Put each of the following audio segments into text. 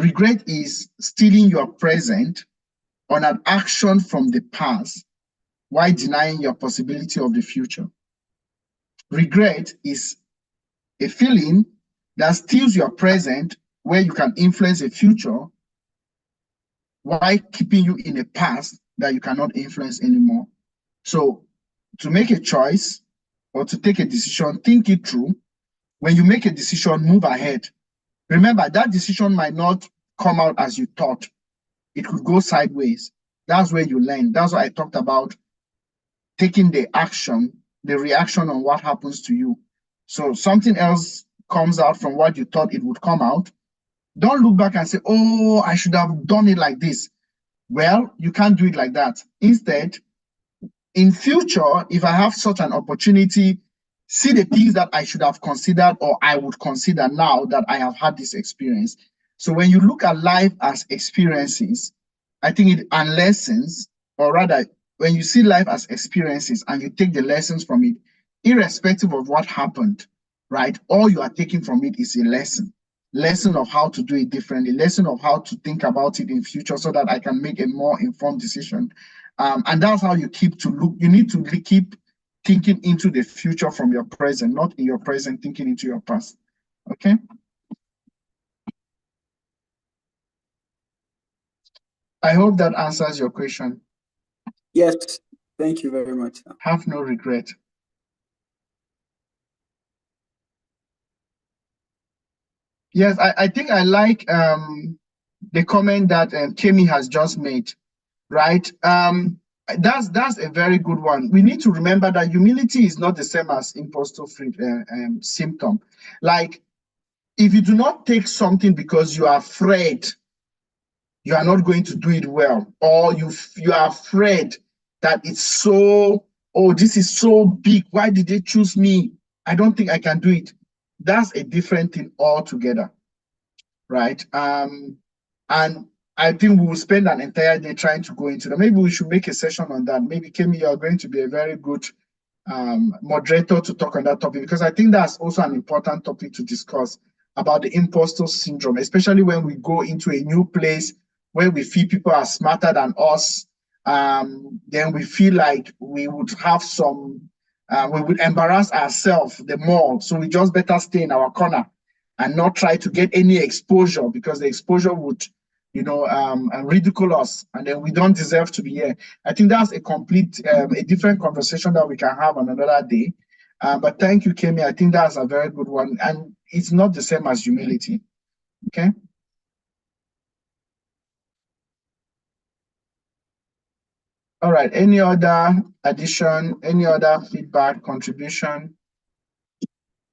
Regret is stealing your present on an action from the past while denying your possibility of the future. Regret is a feeling that steals your present where you can influence a future while keeping you in a past that you cannot influence anymore. So to make a choice or to take a decision, think it through. When you make a decision, move ahead. Remember, that decision might not come out as you thought. It could go sideways. That's where you learn. That's what I talked about, taking the action, the reaction on what happens to you. So something else comes out from what you thought it would come out. Don't look back and say, oh, I should have done it like this. Well, you can't do it like that. Instead, in future, if I have such an opportunity, see the things that I should have considered or I would consider now that I have had this experience. So when you look at life as experiences, I think it and lessons, or rather, when you see life as experiences and you take the lessons from it, irrespective of what happened, right? All you are taking from it is a lesson of how to do it differently, lesson of how to think about it in future so that I can make a more informed decision. And that's how you keep to look. You need to keep thinking into the future from your present, not in your present thinking into your past. Okay. I hope that answers your question. Yes, thank you very much. Have no regret. Yes, I think I like the comment that Kemi has just made, right? That's a very good one. We need to remember that humility is not the same as imposter symptom. Like, if you do not take something because you are afraid you are not going to do it well, or you are afraid that it's so, oh, this is so big, why did they choose me? I don't think I can do it. That's a different thing altogether, right? And I think we will spend an entire day trying to go into that. Maybe we should make a session on that. Maybe Kemi, you are going to be a very good moderator to talk on that topic, because I think that's also an important topic to discuss about the imposter syndrome, especially when we go into a new place where we feel people are smarter than us. Then we feel like we would have some, we would embarrass ourselves the more. So we just better stay in our corner and not try to get any exposure, because the exposure would, ridicule us, and then we don't deserve to be here. I think that's a different conversation that we can have on another day. But thank you, Kemi. I think that's a very good one, and it's not the same as humility. Okay. All right. Any other addition? Any other feedback, contribution?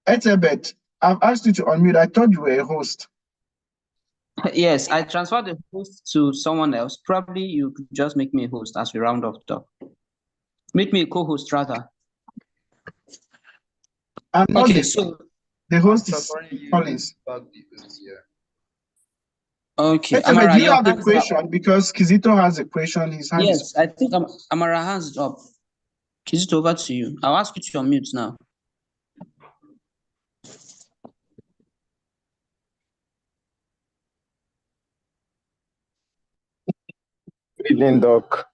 Etebet, I've asked you to unmute. I thought you were a host. Yes, I transferred the host to someone else. Probably you could just make me a host as we round off talk. Make me a co-host rather. Okay, so the host is Collins. Okay, Amara, do you have a question? Because Kizito has a question. Yes, I think Amara hands up. Kizito, over to you. I'll ask you to unmute now. Good evening, Doc.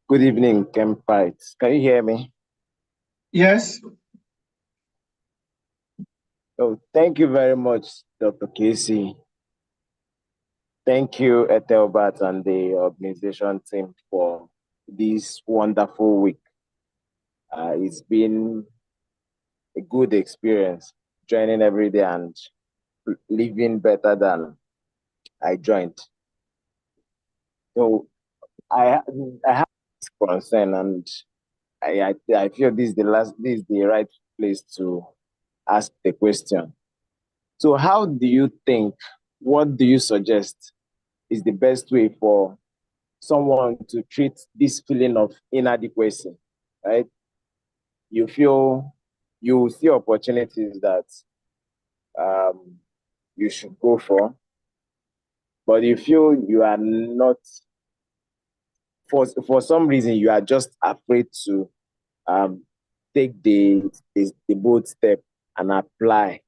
Good evening, Kempites. Can you hear me? Yes. Oh, thank you very much, Dr. Casey. Thank you, Ethelbert and the organization team for this wonderful week. It's been a good experience joining every day and living better than I joined. So I have this concern, and I feel this is the right place to ask the question. So how do you think, what do you suggest is the best way for someone to treat this feeling of inadequacy, right? You feel you see opportunities that you should go for, but you feel you are not, for some reason, you are just afraid to take the bold step and apply,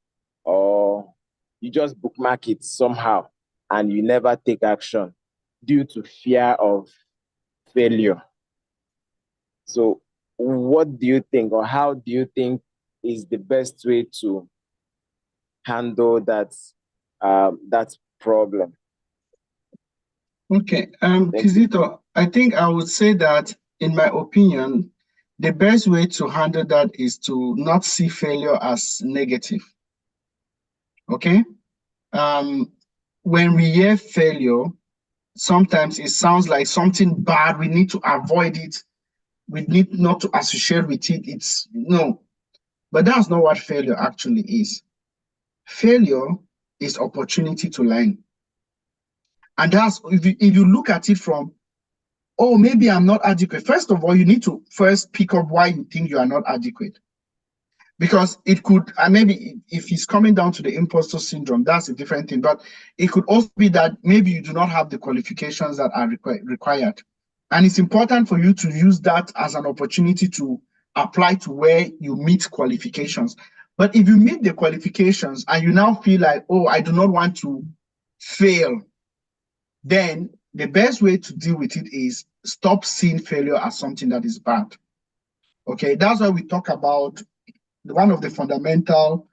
or you just bookmark it somehow and you never take action due to fear of failure. So what do you think, or how do you think is the best way to handle that problem? Okay, Thank you. Kizito, I think I would say that, in my opinion, the best way to handle that is to not see failure as negative. Okay? When we hear failure, sometimes it sounds like something bad. We need to avoid it. We need not to associate with it. It's no, but that's not what failure actually is. Failure is opportunity to learn. And that's, if you look at it from, oh, maybe I'm not adequate. First of all, you need to first pick up why you think you are not adequate. Because it could, and maybe if it's coming down to the imposter syndrome, that's a different thing. But it could also be that maybe you do not have the qualifications that are required. And it's important for you to use that as an opportunity to apply to where you meet qualifications. But if you meet the qualifications and you now feel like, oh, I do not want to fail, then the best way to deal with it is stop seeing failure as something that is bad. Okay, that's why we talk about one of the fundamental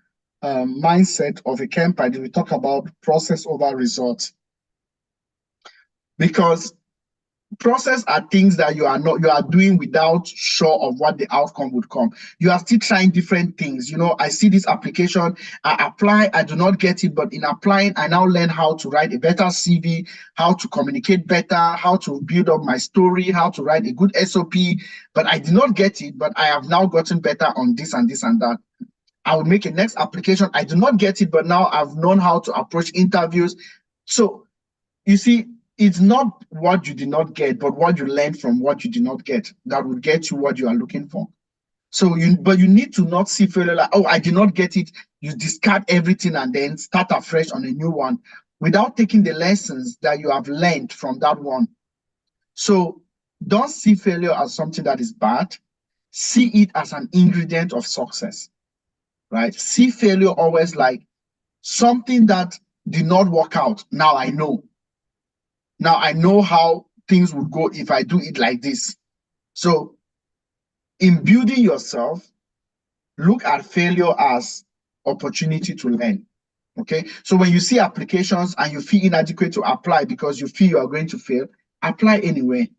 mindset of a camper. We talk about process over results, because process are things that you are doing without sure of what the outcome would come. You are still trying different things. You know, I see this application, I apply, I do not get it, but in applying, I now learn how to write a better CV, how to communicate better, how to build up my story, how to write a good SOP. But I did not get it, but I have now gotten better on this and this and that. I will make a next application. I do not get it, but now I've known how to approach interviews. So you see, it's not what you did not get, but what you learned from what you did not get that will get you what you are looking for. So but you need to not see failure like, oh, I did not get it. You discard everything and then start afresh on a new one without taking the lessons that you have learned from that one. So don't see failure as something that is bad. See it as an ingredient of success, right? See failure always like something that did not work out. Now I know. Now I know how things would go if I do it like this. So in building yourself, look at failure as opportunity to learn. Okay. So when you see applications and you feel inadequate to apply because you feel you are going to fail, apply anyway.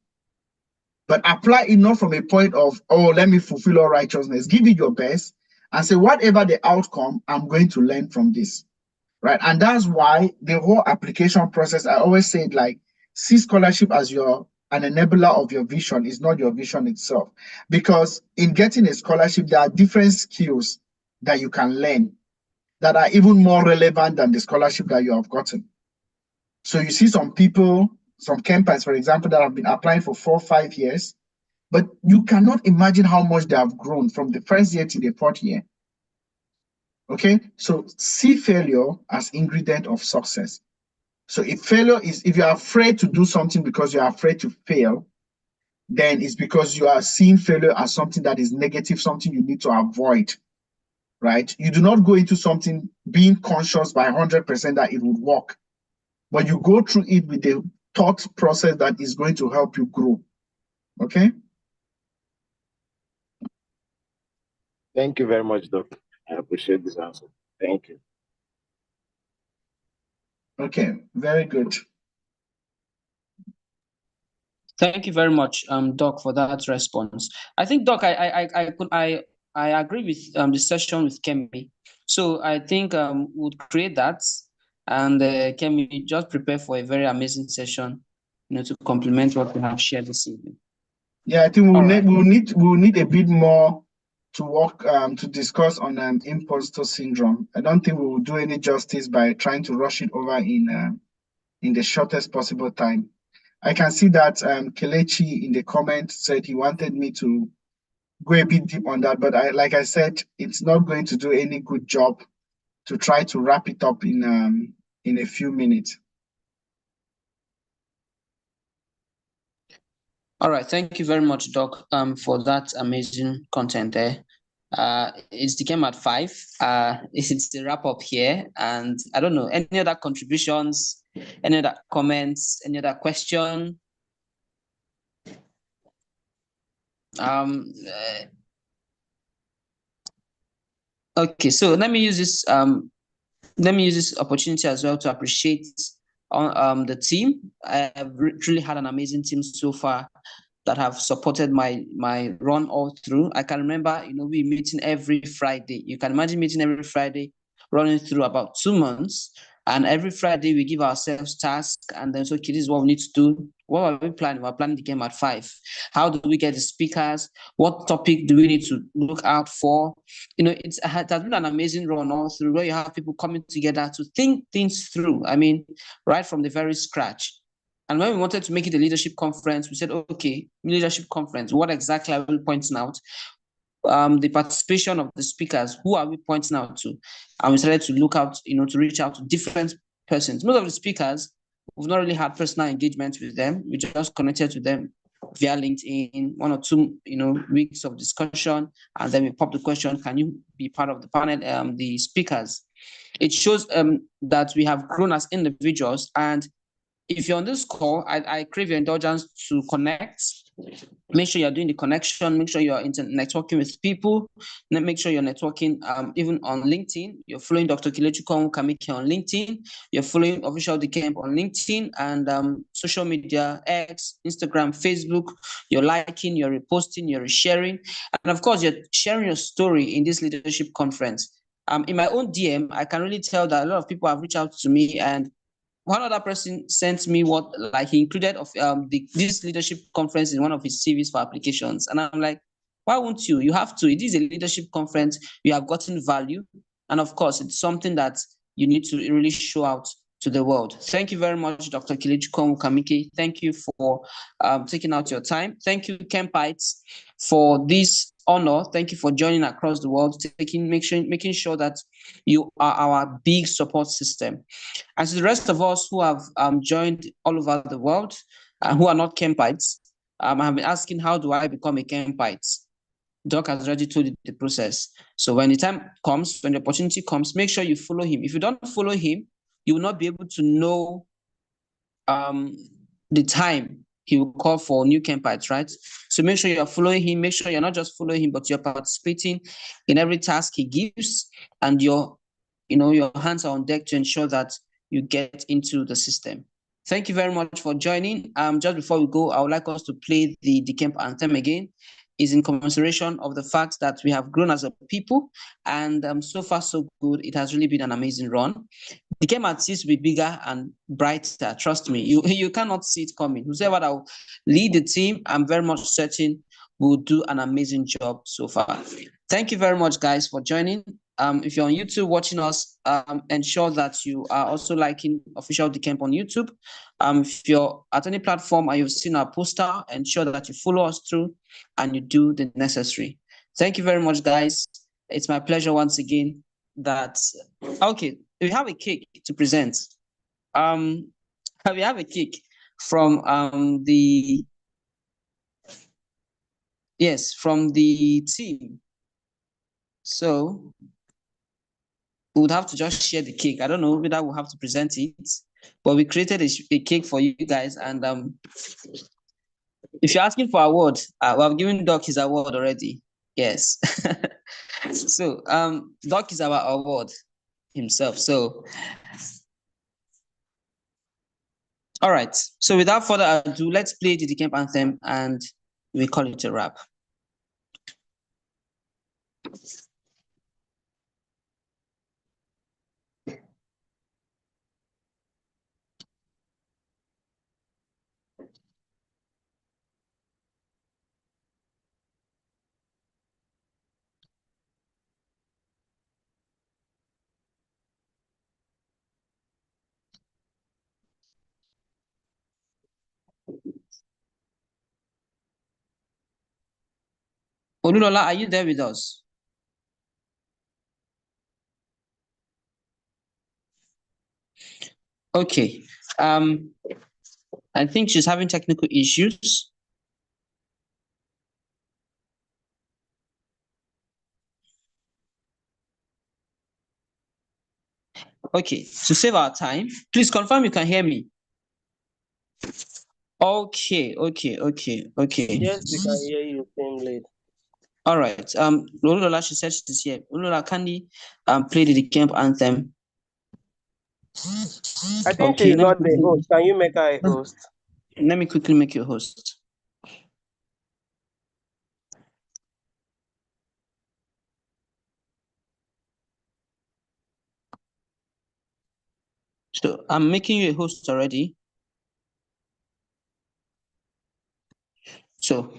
But apply it not from a point of, oh, let me fulfill all righteousness. Give it your best and say, whatever the outcome, I'm going to learn from this. Right. And that's why the whole application process, I always say it like, see scholarship as an enabler of your vision, is not your vision itself. Because in getting a scholarship, there are different skills that you can learn that are even more relevant than the scholarship that you have gotten. So you see some people, some campers, for example, that have been applying for 4 or 5 years, but you cannot imagine how much they have grown from the first year to the 4th year. Okay, so see failure as ingredient of success. So if you're afraid to do something because you're afraid to fail, then it's because you are seeing failure as something that is negative, something you need to avoid, right? You do not go into something being conscious by 100% that it would work, but you go through it with the thought process that is going to help you grow, okay? Thank you very much, Doc. I appreciate this answer. Thank you. Okay, very good. Thank you very much, Doc, for that response. I think, Doc, I agree with the session with Kemi. So I think we'll create that, and Kemi, just prepare for a very amazing session, to complement what we have shared this evening. Yeah, I think we'll Right. need a bit more to work to discuss on imposter syndrome. I don't think we will do any justice by trying to rush it over in the shortest possible time. I can see that Kelechi in the comment said he wanted me to go a bit deep on that, but like I said, it's not going to do any good job to try to wrap it up in a few minutes. All right, thank you very much, Doc, for that amazing content there. It's Dekemp at 5. It's the wrap up here, and I don't know, any other contributions, Any other comments? Any other question? Okay, so let me use this opportunity as well to appreciate the team. I have really had an amazing team so far that have supported my run all through. I can remember, we meeting every Friday. You can imagine meeting every Friday, running through about 2 months. And every Friday we give ourselves tasks, and then so, okay, this is what we need to do. What are we planning? We're planning the game at 5. How do we get the speakers? What topic do we need to look out for? It has been an amazing run all through, where you have people coming together to think things through. I mean, right from the very scratch. And when we wanted to make it a leadership conference, we said, okay, leadership conference, what exactly are we pointing out? The participation of the speakers, who are we pointing out to? And we started to look out, to reach out to different persons. Most of the speakers, we've not really had personal engagement with them. We just connected to them via LinkedIn, 1 or 2, weeks of discussion, and then we pop the question, can you be part of the panel, the speakers? It shows that we have grown as individuals. And if you're on this call, I crave your indulgence to connect. Make sure you're doing the connection. Make sure you're networking with people. Make sure you're networking even on LinkedIn. You're following Dr. Kilechukwu Kamike on LinkedIn. You're following Official Dekemp on LinkedIn and social media, X, Instagram, Facebook. You're liking, you're reposting, you're sharing. And of course, you're sharing your story in this leadership conference. In my own DM, I can really tell that a lot of people have reached out to me, and one other person sent me he included of this leadership conference in one of his CVs for applications. And I'm like, why won't you? You have to. It is a leadership conference. You have gotten value. And of course, it's something that you need to really show out to the world. Thank you very much, Dr. Kilechukwu Kamike. Thank you for taking out your time. Thank you, Kempites, for this honor. Thank you for joining across the world, making sure that you are our big support system. And to the rest of us who have joined all over the world, who are not Kempites, I have been asking, how do I become a Kempite? Doc has already told you the process. So when the time comes, when the opportunity comes, make sure you follow him. If you don't follow him, you will not be able to know the time he will call for new Kempites, right? So make sure you're following him. Make sure you're not just following him, but you're participating in every task he gives, and your hands are on deck to ensure that you get into the system. Thank you very much for joining. Just before we go, I would like us to play the Dekemp anthem again. Is in commemoration of the fact that we have grown as a people, and so far so good. It has really been an amazing run. Dekemp artists will be bigger and brighter. Trust me, you cannot see it coming. Whoever that will lead the team, I'm very much certain will do an amazing job so far. Thank you very much, guys, for joining. If you're on YouTube watching us, ensure that you are also liking Official Dekemp on YouTube. If you're at any platform and you've seen our poster, ensure that you follow us through and you do the necessary. Thank you very much, guys. It's my pleasure once again that, okay, we have a cake to present. We have a cake from from the team. So we would have to just share the cake. I don't know whether we'll have to present it, but we created a cake for you guys. And if you're asking for award, I've given Doc his award already. Yes. So Doc is our award himself. So all right. So without further ado, let's play the Dekemp anthem and we call it a wrap. Olulola, are you there with us? Okay. I think she's having technical issues. Okay, to save our time, please confirm you can hear me. Okay. Yes, we can hear you, same lead. All right. Olulola, she said she's here. Olulola, can you play the Dekemp anthem? I think Okay, she's not the host. Can you make her a host? Let me quickly make you a host. So I'm making you a host already. So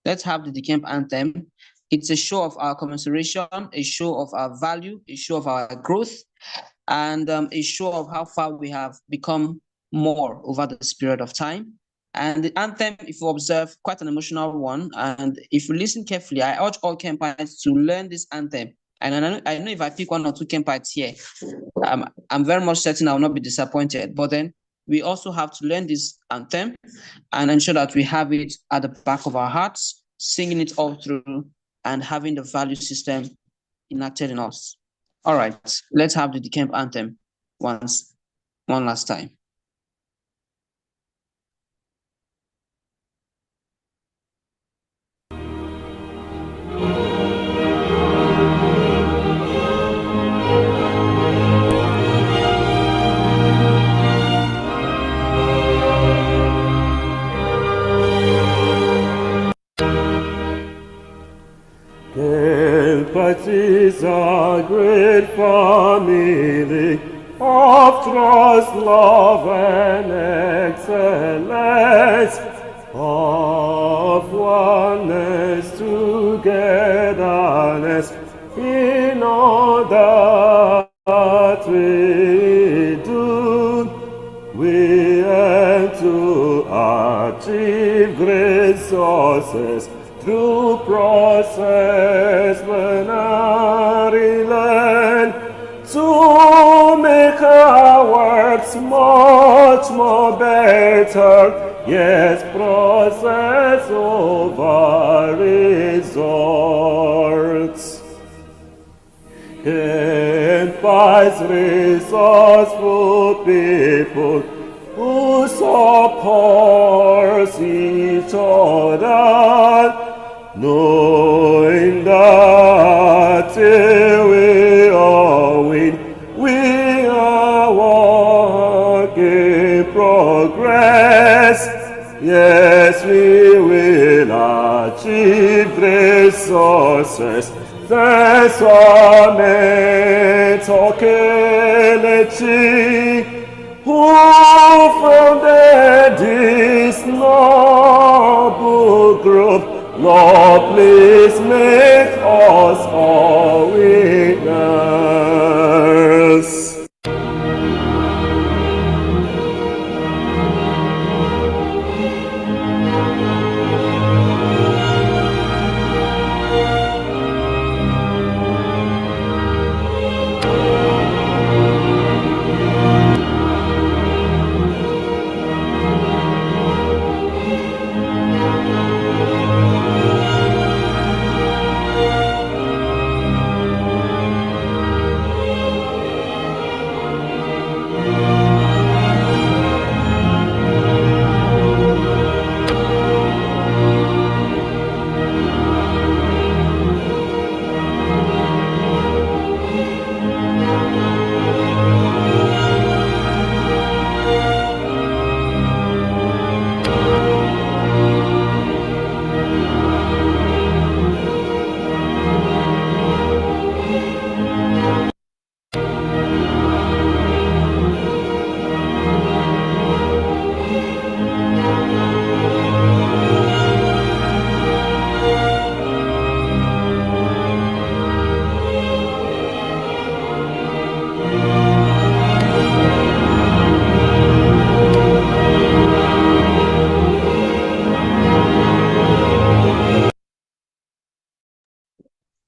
let's have the Dekemp anthem. It's a show of our commiseration, a show of our value, a show of our growth, and a show of how far we have become more over this period of time. And the anthem, if you observe, quite an emotional one. And if you listen carefully, I urge all Kempites to learn this anthem. And I know if I pick one or two Kempites here, I'm very much certain I will not be disappointed. But then we also have to learn this anthem and ensure that we have it at the back of our hearts, singing it all through, and having the value system enacted in us. All right, let's have the Dekemp anthem one last time. Dekemp is a great family of trust, love, and excellence, of oneness, togetherness, in all that we do. We aim to achieve great success through process when I learn to make our works much more better. Yes, process over results. Empires, resourceful people who support each other, knowing that till we all win, we are work in progress. Yes, we will achieve great success. That's what meant Okelechi, who founded this noble group. Lord, please make us all winners.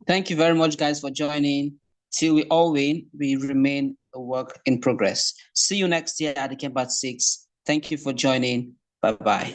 Thank you very much, guys, for joining. Till we all win, we remain a work in progress. See you next year at Dekemp at 6. Thank you for joining. Bye-bye.